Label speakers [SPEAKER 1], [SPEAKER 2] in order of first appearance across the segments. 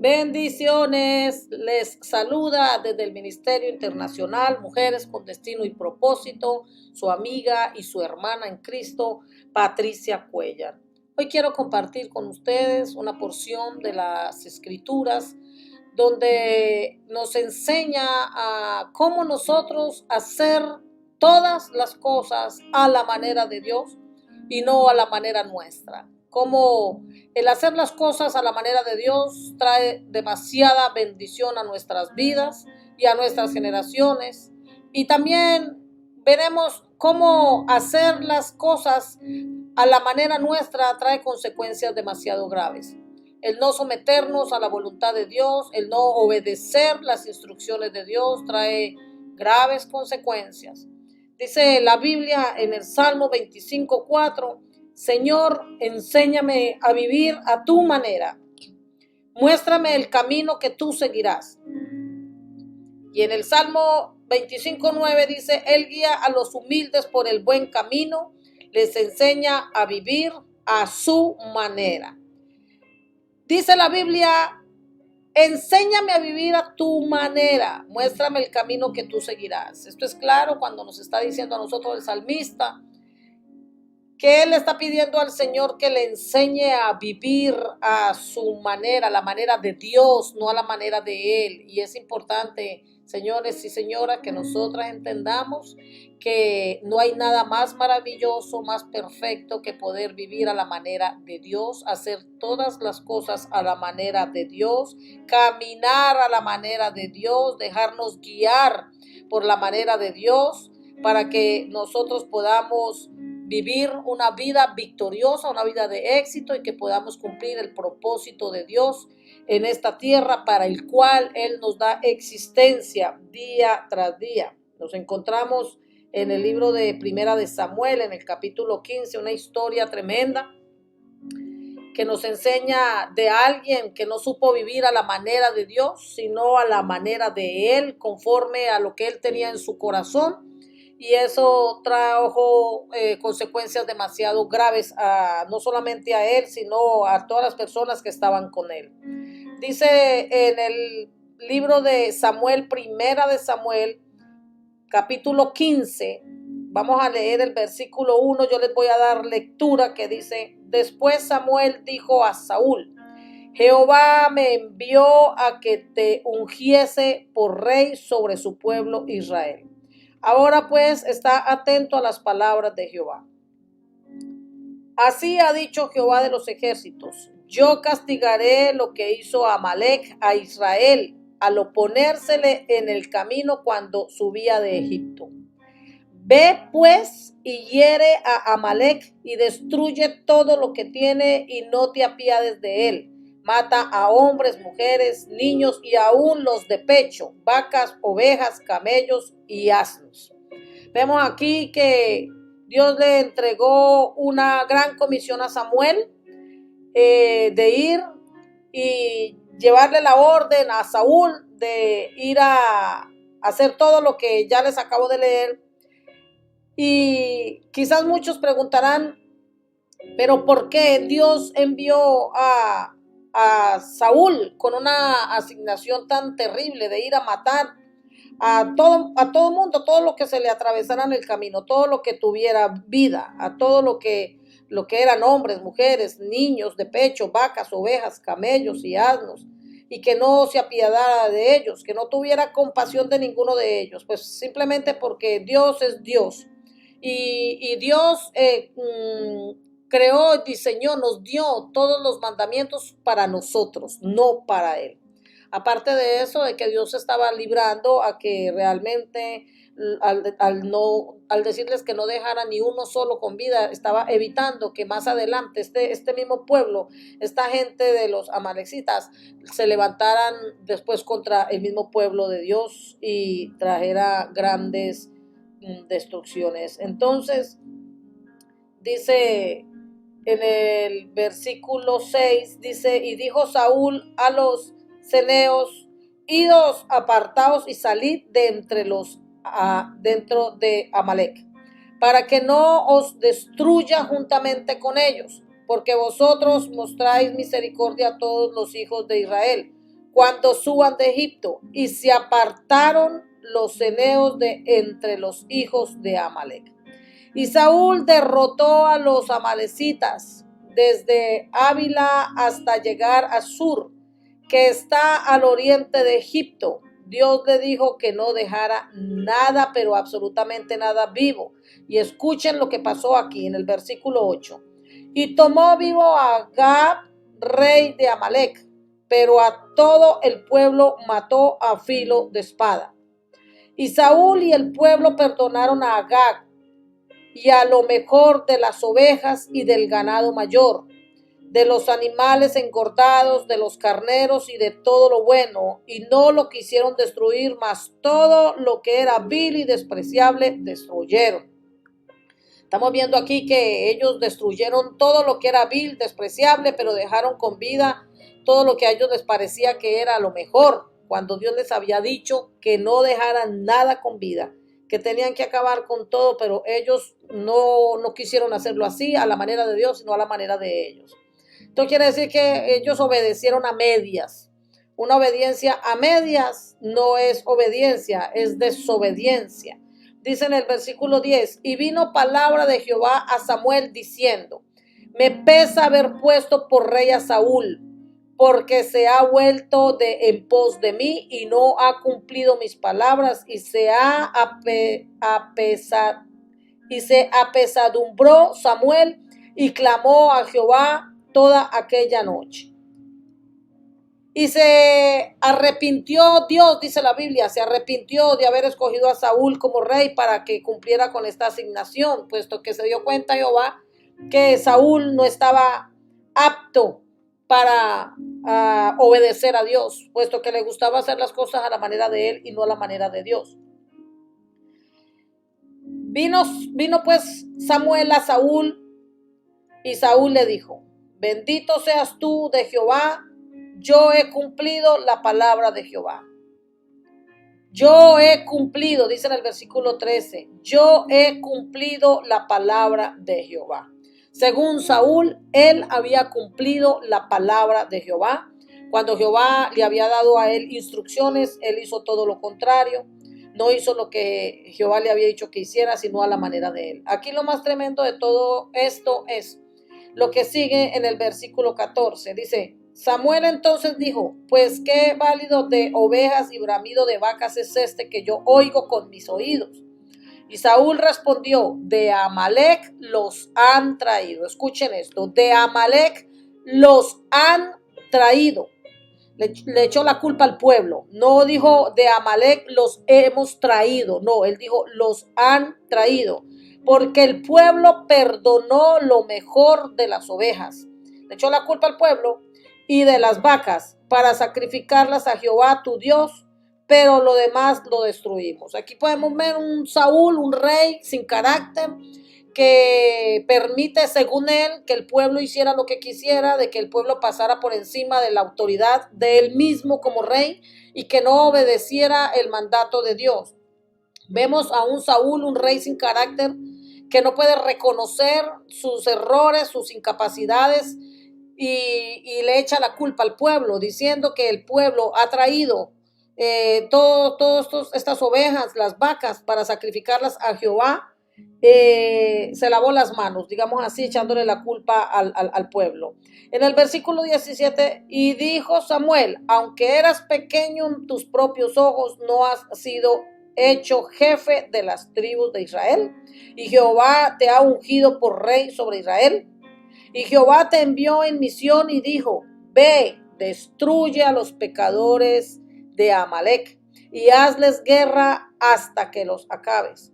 [SPEAKER 1] Bendiciones, les saluda desde el Ministerio Internacional Mujeres con Destino y Propósito, su amiga y su hermana en Cristo, Patricia Cuellar. Hoy quiero compartir con ustedes una porción de las Escrituras donde nos enseña a cómo nosotros hacer todas las cosas a la manera de Dios y no a la manera nuestra. Cómo el hacer las cosas a la manera de Dios trae demasiada bendición a nuestras vidas y a nuestras generaciones. Y también veremos cómo hacer las cosas a la manera nuestra trae consecuencias demasiado graves. El no someternos a la voluntad de Dios, el no obedecer las instrucciones de Dios trae graves consecuencias. Dice la Biblia en el Salmo 25:4, Señor, enséñame a vivir a tu manera. Muéstrame el camino que tú seguirás. Y en el Salmo 25:9 dice, Él guía a los humildes por el buen camino, les enseña a vivir a su manera. Dice la Biblia, enséñame a vivir a tu manera, muéstrame el camino que tú seguirás. Esto es claro cuando nos está diciendo a nosotros el salmista, que él está pidiendo al Señor que le enseñe a vivir a su manera, la manera de Dios, no a la manera de él. Y es importante, señores y señoras, que nosotras entendamos que no hay nada más maravilloso, más perfecto que poder vivir a la manera de Dios, hacer todas las cosas a la manera de Dios, caminar a la manera de Dios, dejarnos guiar por la manera de Dios para que nosotros podamos vivir una vida victoriosa, una vida de éxito y que podamos cumplir el propósito de Dios en esta tierra para el cual Él nos da existencia día tras día. Nos encontramos en el libro de Primera de Samuel, en el capítulo 15, una historia tremenda que nos enseña de alguien que no supo vivir a la manera de Dios, sino a la manera de Él, conforme a lo que Él tenía en su corazón. Y eso trajo consecuencias demasiado graves no solamente a él, sino a todas las personas que estaban con él. Dice en el libro de Samuel, Primera de Samuel, capítulo 15, vamos a leer el versículo 1, yo les voy a dar lectura que dice, después Samuel dijo a Saúl, Jehová me envió a que te ungiese por rey sobre su pueblo Israel. Ahora pues está atento a las palabras de Jehová. Así ha dicho Jehová de los ejércitos, yo castigaré lo que hizo Amalec a Israel al oponérsele en el camino cuando subía de Egipto. Ve pues y hiere a Amalec y destruye todo lo que tiene y no te apiades de él. Mata a hombres, mujeres, niños y aún los de pecho, vacas, ovejas, camellos y asnos. Vemos aquí que Dios le entregó una gran comisión a Samuel de ir y llevarle la orden a Saúl de ir a hacer todo lo que ya les acabo de leer. Y quizás muchos preguntarán, pero ¿por qué Dios envió a Saúl con una asignación tan terrible de ir a matar a todo mundo, todo lo que se le atravesara en el camino, todo lo que tuviera vida, a todo lo que eran hombres, mujeres, niños de pecho, vacas, ovejas, camellos y asnos, y que no se apiadara de ellos, que no tuviera compasión de ninguno de ellos, pues simplemente porque Dios es Dios. Y Dios creó, diseñó, nos dio todos los mandamientos para nosotros, no para Él. Aparte de eso, de que Dios estaba librando a que realmente al decirles que no dejara ni uno solo con vida, estaba evitando que más adelante este mismo pueblo, esta gente de los amalecitas, se levantaran después contra el mismo pueblo de Dios y trajera grandes destrucciones. Entonces, dice en el versículo 6, dice, y dijo Saúl a los ceneos, idos, apartaos y salid de entre los dentro de Amalec, para que no os destruya juntamente con ellos, porque vosotros mostráis misericordia a todos los hijos de Israel. cuando suban de Egipto. Y se apartaron los ceneos de entre los hijos de Amalec. Y Saúl derrotó a los amalecitas desde Ávila hasta llegar a Sur, que está al oriente de Egipto. Dios le dijo que no dejara nada, pero absolutamente nada vivo. Y escuchen lo que pasó aquí en el versículo 8. Y tomó vivo a Agag, rey de Amalec, pero a todo el pueblo mató a filo de espada. Y Saúl y el pueblo perdonaron a Agag y a lo mejor de las ovejas y del ganado mayor, de los animales engordados, de los carneros y de todo lo bueno, y no lo quisieron destruir, mas todo lo que era vil y despreciable destruyeron. Estamos viendo aquí que ellos destruyeron todo lo que era vil, despreciable, pero dejaron con vida todo lo que a ellos les parecía que era lo mejor, cuando Dios les había dicho que no dejaran nada con vida, que tenían que acabar con todo, pero ellos no quisieron hacerlo así, a la manera de Dios, sino a la manera de ellos. Esto quiere decir que ellos obedecieron a medias. Una obediencia a medias no es obediencia, es desobediencia. Dice en el versículo 10, y vino palabra de Jehová a Samuel diciendo, me pesa haber puesto por rey a Saúl, porque se ha vuelto en pos de mí y no ha cumplido mis palabras y se apesadumbró Samuel y clamó a Jehová toda aquella noche. Y se arrepintió Dios, dice la Biblia, se arrepintió de haber escogido a Saúl como rey para que cumpliera con esta asignación, puesto que se dio cuenta Jehová que Saúl no estaba apto para obedecer a Dios, puesto que le gustaba hacer las cosas a la manera de él y no a la manera de Dios. Vino pues Samuel a Saúl y Saúl le dijo, bendito seas tú de Jehová, yo he cumplido la palabra de Jehová. Yo he cumplido, dice en el versículo 13, yo he cumplido la palabra de Jehová. Según Saúl, él había cumplido la palabra de Jehová. Cuando Jehová le había dado a él instrucciones, él hizo todo lo contrario. No hizo lo que Jehová le había dicho que hiciera, sino a la manera de él. Aquí lo más tremendo de todo esto es lo que sigue en el versículo 14. Dice, Samuel entonces dijo, pues qué válido de ovejas y bramido de vacas es este que yo oigo con mis oídos. Y Saúl respondió, de Amalec los han traído. Escuchen esto, de Amalec los han traído. Le echó la culpa al pueblo. No dijo de Amalec los hemos traído. No, él dijo los han traído. Porque el pueblo perdonó lo mejor de las ovejas. Le echó la culpa al pueblo y de las vacas para sacrificarlas a Jehová tu Dios, pero lo demás lo destruimos. Aquí podemos ver un Saúl, un rey sin carácter, que permite, según él, que el pueblo hiciera lo que quisiera, de que el pueblo pasara por encima de la autoridad de él mismo como rey y que no obedeciera el mandato de Dios. Vemos a un Saúl, un rey sin carácter, que no puede reconocer sus errores, sus incapacidades y le echa la culpa al pueblo, diciendo que el pueblo ha traído todas estas ovejas, las vacas, para sacrificarlas a Jehová. Se lavó las manos, digamos así, echándole la culpa al pueblo. En el versículo 17, y dijo Samuel, aunque eras pequeño en tus propios ojos, no has sido hecho jefe de las tribus de Israel, y Jehová te ha ungido por rey sobre Israel. Y Jehová te envió en misión y dijo, ve, destruye a los pecadores de Amalec y hazles guerra hasta que los acabes.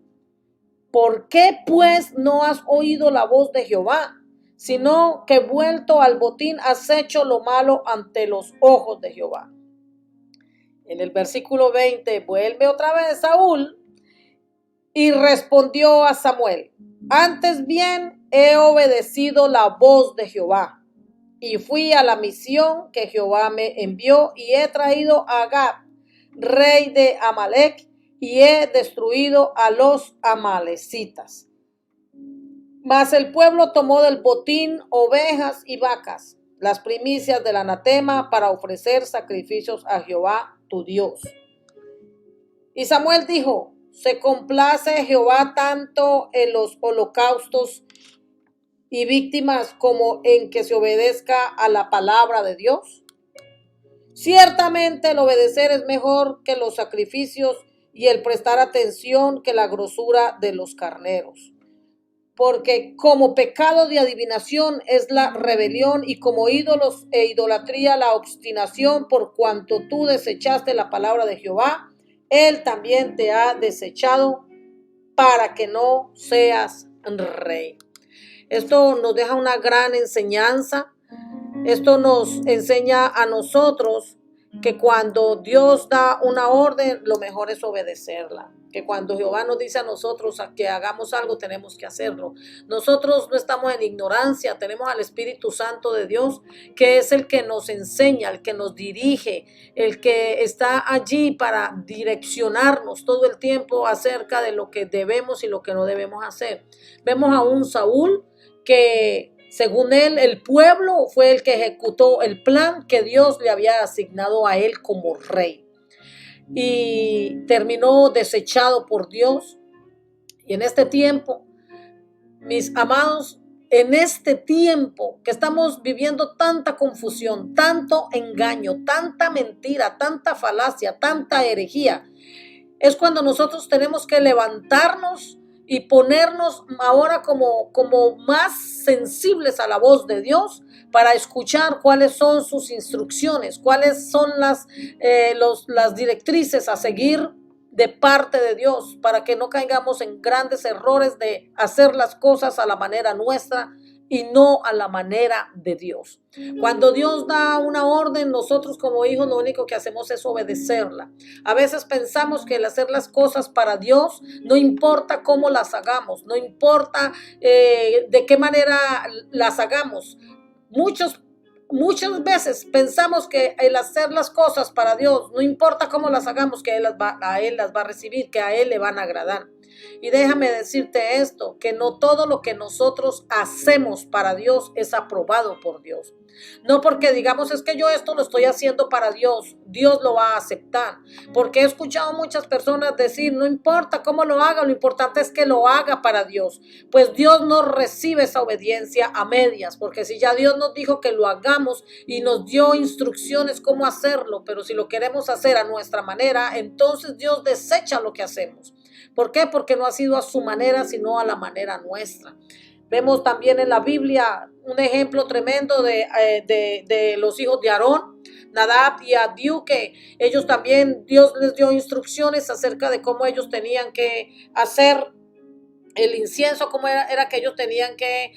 [SPEAKER 1] ¿Por qué pues no has oído la voz de Jehová, sino que vuelto al botín has hecho lo malo ante los ojos de Jehová? En el versículo 20 vuelve otra vez Saúl y respondió a Samuel, antes bien he obedecido la voz de Jehová y fui a la misión que Jehová me envió y he traído a Agag, rey de Amalec, y he destruido a los amalecitas. Mas el pueblo tomó del botín ovejas y vacas, las primicias del anatema para ofrecer sacrificios a Jehová tu Dios. Y Samuel dijo: ¿se complace Jehová tanto en los holocaustos y víctimas como en que se obedezca a la palabra de Dios? Ciertamente el obedecer es mejor que los sacrificios y el prestar atención que la grosura de los carneros. Porque como pecado de adivinación es la rebelión y como ídolos e idolatría la obstinación, por cuanto tú desechaste la palabra de Jehová, él también te ha desechado para que no seas rey. Esto nos deja una gran enseñanza. Esto nos enseña a nosotros que cuando Dios da una orden, lo mejor es obedecerla. Que cuando Jehová nos dice a nosotros que hagamos algo, tenemos que hacerlo. Nosotros no estamos en ignorancia, tenemos al Espíritu Santo de Dios, que es el que nos enseña, el que nos dirige, el que está allí para direccionarnos todo el tiempo acerca de lo que debemos y lo que no debemos hacer. Vemos a un Saúl que, según él, el pueblo fue el que ejecutó el plan que Dios le había asignado a él como rey. Y terminó desechado por Dios. Y en este tiempo, mis amados, en este tiempo que estamos viviendo tanta confusión, tanto engaño, tanta mentira, tanta falacia, tanta herejía, es cuando nosotros tenemos que levantarnos y ponernos ahora como más sensibles a la voz de Dios para escuchar cuáles son sus instrucciones, cuáles son las directrices a seguir de parte de Dios, para que no caigamos en grandes errores de hacer las cosas a la manera nuestra y no a la manera de Dios. Cuando Dios da una orden, nosotros como hijos lo único que hacemos es obedecerla. A veces pensamos que el hacer las cosas para Dios no importa cómo las hagamos, no importa de qué manera las hagamos. Muchas veces pensamos que el hacer las cosas para Dios, no importa cómo las hagamos, que a Él las va a recibir, que a Él le van a agradar. Y déjame decirte esto, que no todo lo que nosotros hacemos para Dios es aprobado por Dios. No porque digamos es que yo esto lo estoy haciendo para Dios, Dios lo va a aceptar. Porque he escuchado muchas personas decir, no importa cómo lo haga, lo importante es que lo haga para Dios. Pues Dios no recibe esa obediencia a medias, porque si ya Dios nos dijo que lo hagamos y nos dio instrucciones cómo hacerlo, pero si lo queremos hacer a nuestra manera, entonces Dios desecha lo que hacemos. ¿Por qué? Porque no ha sido a su manera, sino a la manera nuestra. Vemos también en la Biblia un ejemplo tremendo de los hijos de Aarón, Nadab y Abiú, que ellos también, Dios les dio instrucciones acerca de cómo ellos tenían que hacer el incienso, como era que ellos tenían que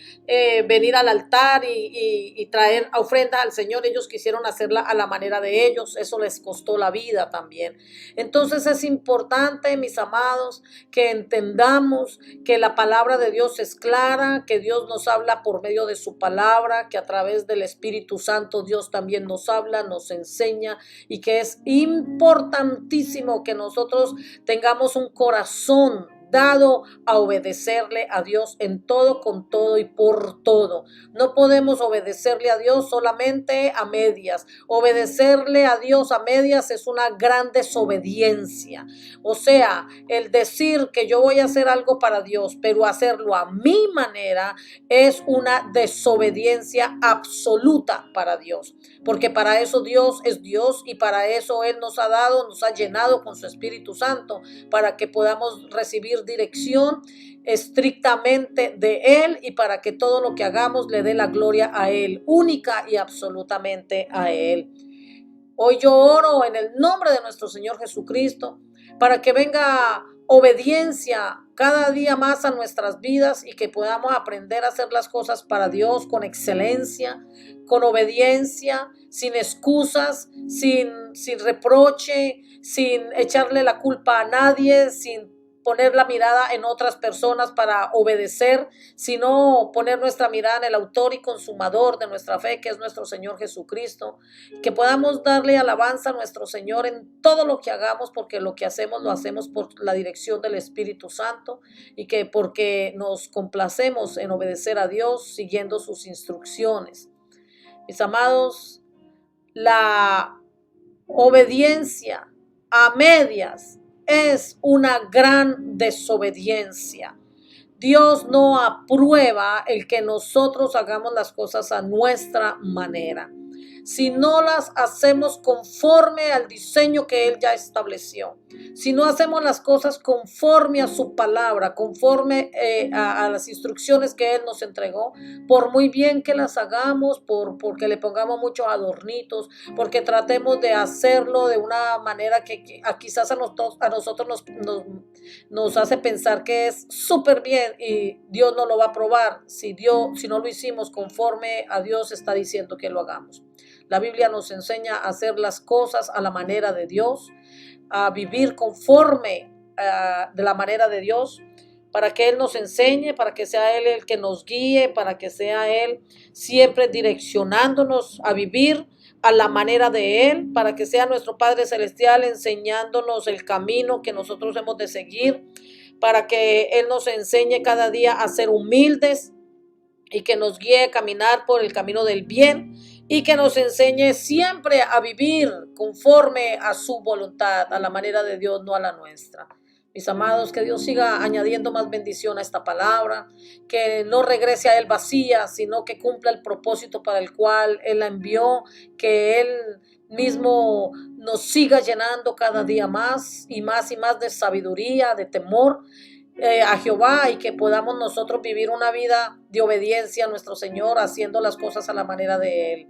[SPEAKER 1] venir al altar y traer ofrendas al Señor. Ellos quisieron hacerla a la manera de ellos, eso les costó la vida también. Entonces es importante, mis amados, que entendamos que la palabra de Dios es clara, que Dios nos habla por medio de su palabra, que a través del Espíritu Santo Dios también nos habla, nos enseña, y que es importantísimo que nosotros tengamos un corazón dado a obedecerle a Dios en todo, con todo y por todo. No podemos obedecerle a Dios solamente a medias. Obedecerle a Dios a medias es una gran desobediencia. O sea, el decir que yo voy a hacer algo para Dios, pero hacerlo a mi manera, es una desobediencia absoluta para Dios. Porque para eso Dios es Dios y para eso Él nos ha dado, nos ha llenado con su Espíritu Santo, para que podamos recibir dirección estrictamente de Él y para que todo lo que hagamos le dé la gloria a Él, única y absolutamente a Él. Hoy yo oro en el nombre de nuestro Señor Jesucristo para que venga obediencia cada día más a nuestras vidas y que podamos aprender a hacer las cosas para Dios con excelencia, con obediencia, sin excusas, sin reproche, sin echarle la culpa a nadie, sin poner la mirada en otras personas para obedecer, sino poner nuestra mirada en el autor y consumador de nuestra fe, que es nuestro Señor Jesucristo. Que podamos darle alabanza a nuestro Señor en todo lo que hagamos, porque lo que hacemos lo hacemos por la dirección del Espíritu Santo, y que porque nos complacemos en obedecer a Dios siguiendo sus instrucciones. Mis amados, la obediencia a medias es una gran desobediencia. Dios no aprueba el que nosotros hagamos las cosas a nuestra manera, si no las hacemos conforme al diseño que Él ya estableció, si no hacemos las cosas conforme a su palabra, conforme a las instrucciones que Él nos entregó, por muy bien que las hagamos, porque le pongamos muchos adornitos, porque tratemos de hacerlo de una manera que quizás a nosotros nos hace pensar que es súper bien y Dios no lo va a aprobar si no lo hicimos conforme a Dios está diciendo que lo hagamos. La Biblia nos enseña a hacer las cosas a la manera de Dios, a vivir conforme de la manera de Dios, para que Él nos enseñe, para que sea Él el que nos guíe, para que sea Él siempre direccionándonos a vivir a la manera de Él, para que sea nuestro Padre Celestial enseñándonos el camino que nosotros hemos de seguir, para que Él nos enseñe cada día a ser humildes y que nos guíe a caminar por el camino del bien y que nos enseñe siempre a vivir conforme a su voluntad, a la manera de Dios, no a la nuestra. Mis amados, que Dios siga añadiendo más bendición a esta palabra, que no regrese a Él vacía, sino que cumpla el propósito para el cual Él la envió, que Él mismo nos siga llenando cada día más y más de sabiduría, de temor a Jehová, y que podamos nosotros vivir una vida de obediencia a nuestro Señor, haciendo las cosas a la manera de Él.